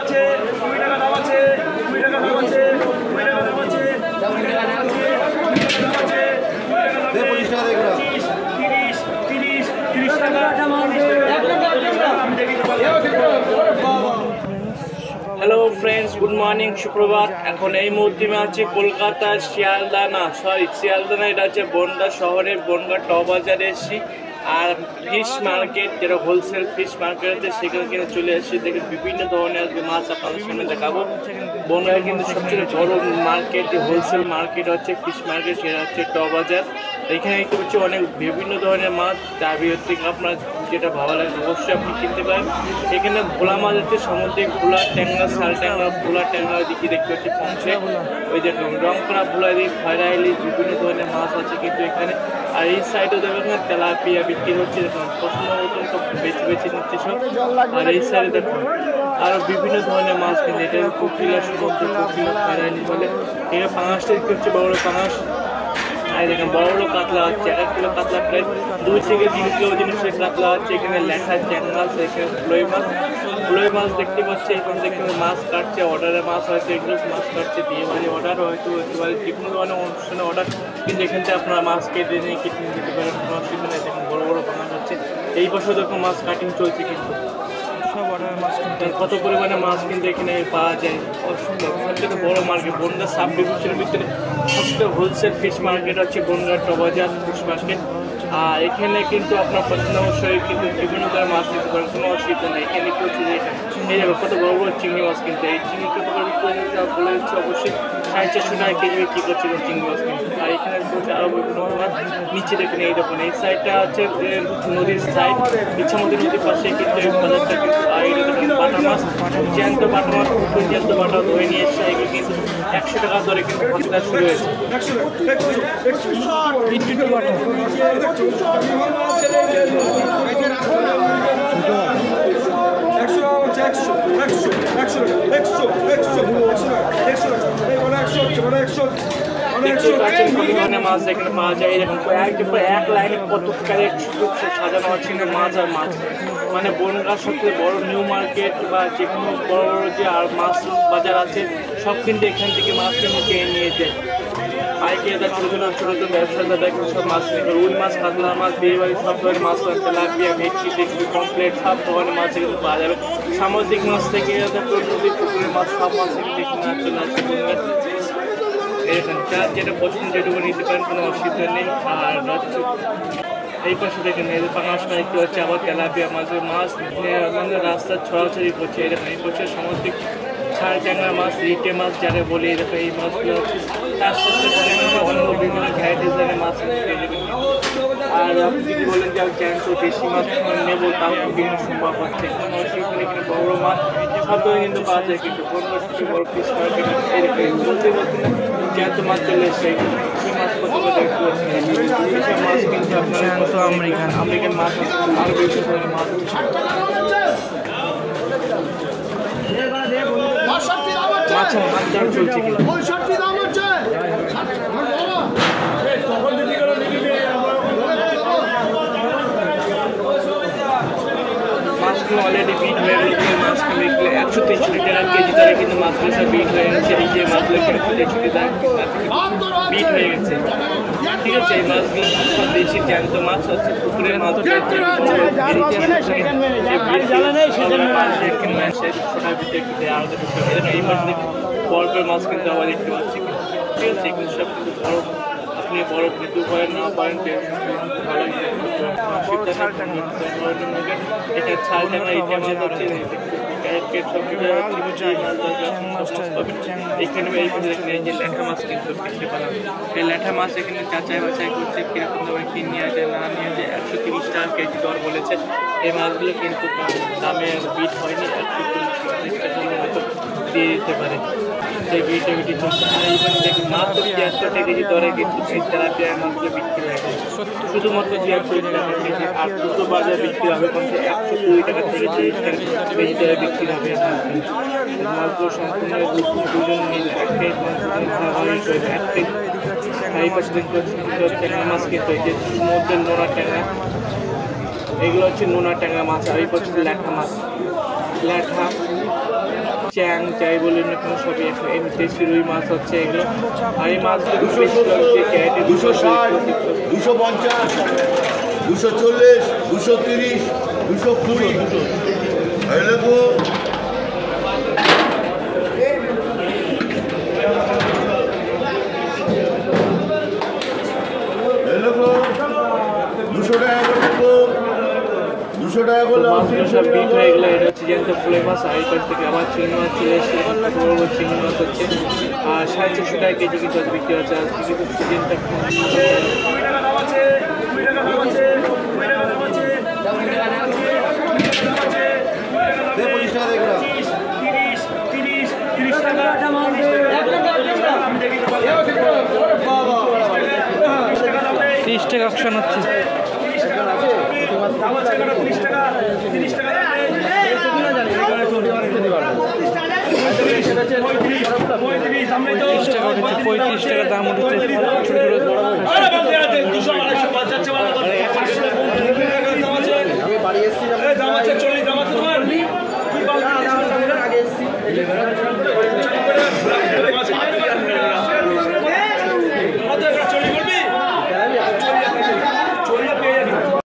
আছে 20 টাকা দাম আছে 20 টাকা দাম আছে 20 টাকা দাম আছে 20 টাকা দাম আছে 20 টাকা দাম আছে 25 টাকা দেখো 30 টাকা হ্যালো ফ্রেন্ডস, গুড মর্নিং, সুপ্রভাত। এখন এই মুহূর্তে আছে কলকাতার শিয়ালদা এটা হচ্ছে বনগাঁ শহরের বনগাঁ ট বাজারে এসেছি। আর ফিশ মার্কেট, যেটা হোলসেল ফিশ মার্কেট আছে, সেখানে কিন্তু চলে এসেছি। দেখে বিভিন্ন ধরনের আজকে মাছ আপনাদের সামনে দেখাবো। বনগাঁ কিন্তু সবচেয়ে বড় মার্কেট, যে হোলসেল মার্কেট হচ্ছে ফিশ মার্কেট, সেটা হচ্ছে ট বাজার। এখানে দেখতে পাচ্ছি অনেক বিভিন্ন ধরনের মাছ। তার ভিতর থেকে আপনার যেটা ভালো লাগে অবশ্যই আপনি কিনতে পারেন। এখানে ভোলা মাছ হচ্ছে সামুদ্রিক ভোলা, ট্যাংরা, শাল ট্যাংরা, ভোলা ট্যাংরা দিকে দেখতে পাচ্ছি পৌঁছে। ওই যে রংকড়া ভোলা দিয়ে খয়রা ইলিশ, বিভিন্ন ধরনের মাছ আছে কিন্তু এখানে। আর এই সাইডেও দেখবেন না তেলাপিয়া বিক্রি হচ্ছে, দেখুন পছন্দ মতন সব বেছে বেছে নিচ্ছে সব। আর এই সাইডে দেখুন আরও বিভিন্ন ধরনের মাছ কিন্তু, এটা কোকিলা, সুগন্ধ কোকিলা, খয়রা ইলিশ বলে। এখানে পাঙাশটা দেখতে হচ্ছে, বড় বড় পাঙাশ। আর দেখেন বড় বড় কাতলা হচ্ছে, 1 কিলো কাতলা প্রায় 2 থেকে 3 কিলো জিনিসের কাতলা হচ্ছে। এখানে লেখা চ্যাংরা, এখানে ফ্লোই মাছ দেখতে পাচ্ছি। এখান থেকে মাছ কাটছে, অর্ডারে মাছ হয়তো এগুলো মাছ কাটছে, বিয়ে বাড়ি অর্ডার হয়তো হতে পারে, যে কোনো ধরনের অনুষ্ঠানে অর্ডার। কিন্তু এখান থেকে আপনারা মাছ কেটে নিয়ে কেটে দিতে পারেন, কোনো অসুবিধা নেই। দেখুন বড় বড় মাছ হচ্ছে। এই বছর দেখুন মাছ কাটিং চলছে কিন্তু সব অর্ডারের মাছ কিনতে কত পরিমাণে মাছ কিন্তু এখানে পাওয়া যায়। অসুন্দর সবচেয়ে বড় মার্কেট বনগাঁ সাব ডিভিশনের ভিতরে সবচেয়ে হোলসেল ফিশ মার্কেট হচ্ছে বনগাঁ ট বাজার ফিশ মার্কেট। আর এখানে কিন্তু আপনার পছন্দ অবশ্যই কিন্তু বিভিন্ন ধরনের মাছ নিতে পারেন, কোনো অসুবিধা নেই। এখানে কি হচ্ছে যে এই যাবে কত বড় বড় চিংড়ি মাছ কিনতে, এই চিংড়ি কত বড় বলে দিচ্ছে অবশ্যই 450 টাকা কেজি বিক্রি করছে চিংড়ি মাছ কিন্তু। আর এখানে হচ্ছে আরও বিভিন্ন মাছ নিচে দেখুন। এই দেখুন এই সাইডটা হচ্ছে নদীর সাইড, ইচ্ছামতি নদীর পাশে কিন্তু এই বাজারটা কিন্তু। আর এটা দেখুন বাটা মাছ, জ্যান্ত বাটা মাছ, জ্যান্ত বাটা ধরে নিয়ে এসছে। এগুলো কিন্তু 100 টাকা দরে কিন্তু খরচা শুরু হয়েছে। মাছ এখানে পাওয়া যায়, এরকম এক লাইনে কত সাজানো হচ্ছে মাছ। আর মাছ মানে বনগাঁ সবচেয়ে বড় নিউ মার্কেট বা যে কোনো বড় বড় যে আর মাছ বাজার আছে, সব কিন্তু এখান থেকে মাছ কিনে নিয়ে যায়। পাইকারিরা ছোটো ছোটো ব্যবসাদাররা কিন্তু সব মাছ কিনে, রুই মাছ, কাতলা মাছ, বিয়ে বাড়ি সব ধরনের মাছ, তেলাপিয়া, ভেটকি, দেখবি কমপ্লেট সব ধরনের মাছ কিন্তু পাওয়া যাবে। সামুদ্রিক মাছ থেকে নদী পুকুরের মাছ, সব মাছ কিন্তু এখানে চলে আসছে বনগাঁ। এরকম যার যেটা পছন্দ যেটুকু নিতে পারেন, কোনো অসুবিধা নেই। আর এই পাশে দেখেন এই পাঙাশ মাছ দেখতে হচ্ছে, আবার তেলাপিয়া মাছের মাছ মানে রাস্তার ছড়াছড়ি করছে। এরকম এই বছর সামুদ্রিক ছাড় ট্যাংরা মাছ, রিটে মাছ যারা বলি, এরকম এই মাছগুলো হচ্ছে। তার সাথে অন্য বিভিন্ন ভ্যারাইটিস ধরনের মাছ। আর আপনি যদি বলেন যে আমি জ্যান্ত দেশি মাছ নেবো, তাও বিভিন্ন সম্ভব হচ্ছে। কোনো অসুবিধা নেই, কিন্তু বড় মাছ সব ধরে কিন্তু পাওয়া যায় কিন্তু বনগাঁ সবচেয়ে বড় ফিশ মার্কেট। এরকম বলতে বলতে না জ্যান্ত মাছ চলে এসছে। এই মাছ কত করে একটু মাছ কিন্তু আপনার আমেরিকান মাছ আছে, আরও বিভিন্ন ধরনের মাছ মাছের দাম চলছে কিন্তু মাছগুলো অলরেডি বিট হয়ে গেলে মাছগুলো 163 টাকা কেজি দরে কিন্তু মাছগুলো সব বিট হয়ে গেছে। এই যে মাছগুলো 163 টাকা বিট হয়ে গেছে, ঠিক আছে। এই মাছগুলো সব দেশি জ্যান্ত মাছ হচ্ছে, পুকুরের মাছ। এই মাছ বরফের মাছ কিন্তু আবার দেখতে পাচ্ছি, ঠিক আছে। এগুলো সব কিন্তু বরফ, আপনি বরফ নিতে পারেন না পারেন ভালোই। এটা ছাল টাকা এই মাছ হচ্ছে এখানে এই যে ল্যাঠা মাছ কিন্তু বিক্রি করা। এই ল্যাঠা মাছ এখানে যাচাই বাছাই করছে কিরকম দামে কি নিয়ে যায় না নিয়ে যায়। 130 টাকা কেজি দর বলেছে। এই মাছগুলো কিন্তু দামে বিট হয়নি, 130 টাকা হয়তো দিয়ে দিতে পারে। সেই বিটি চলছে। আর এইখানে দেখুন মাত্র 73 টাকা কেজি দরে কিন্তু সেই তেলাপিয়া মাছগুলো বিক্রি হয়ে গেছে, শুধুমাত্র 73 টাকা কেজি। আর দুটো বাজার বিক্রি হবে কিন্তু 120 টাকা থেকে 30 টাকা কেজি দরে বিক্রি হবে। মাছগুলো সম্পূর্ণ দুজন মিল একটাই এই পাশে দেখতে পাচ্ছি ট্যাংরা মাছ কিন্তু এই যে সমুদ্রের নোনা ট্যাংরা, এগুলো হচ্ছে নোনা ট্যাংরা মাছ। আর এই পাশে ল্যাঠা মাছ, ল্যাঠা চ্যাং যাই বলুন না কোনো সবই দেশি রুই মাছ হচ্ছে এগুলো। আর এই মাছগুলো 260, 250, 240, 230, 220 এরকম। সব বিট হয়ে গেলো। এটা হচ্ছে জ্যান্ত ফুলে মাছ। আর এই পাশ থেকে আবার চিংড়ি মাছ চলে এসেছে, বড় বড় চিংড়ি মাছ হচ্ছে। আর 450 টাকা কেজি কিন্তু বিক্রি হচ্ছে। আজকে কিন্তু সিজনটা টাকা অপশন হচ্ছে। পঁয়ত্রিশ টাকা দাম উঠেছে। ছোট ছোট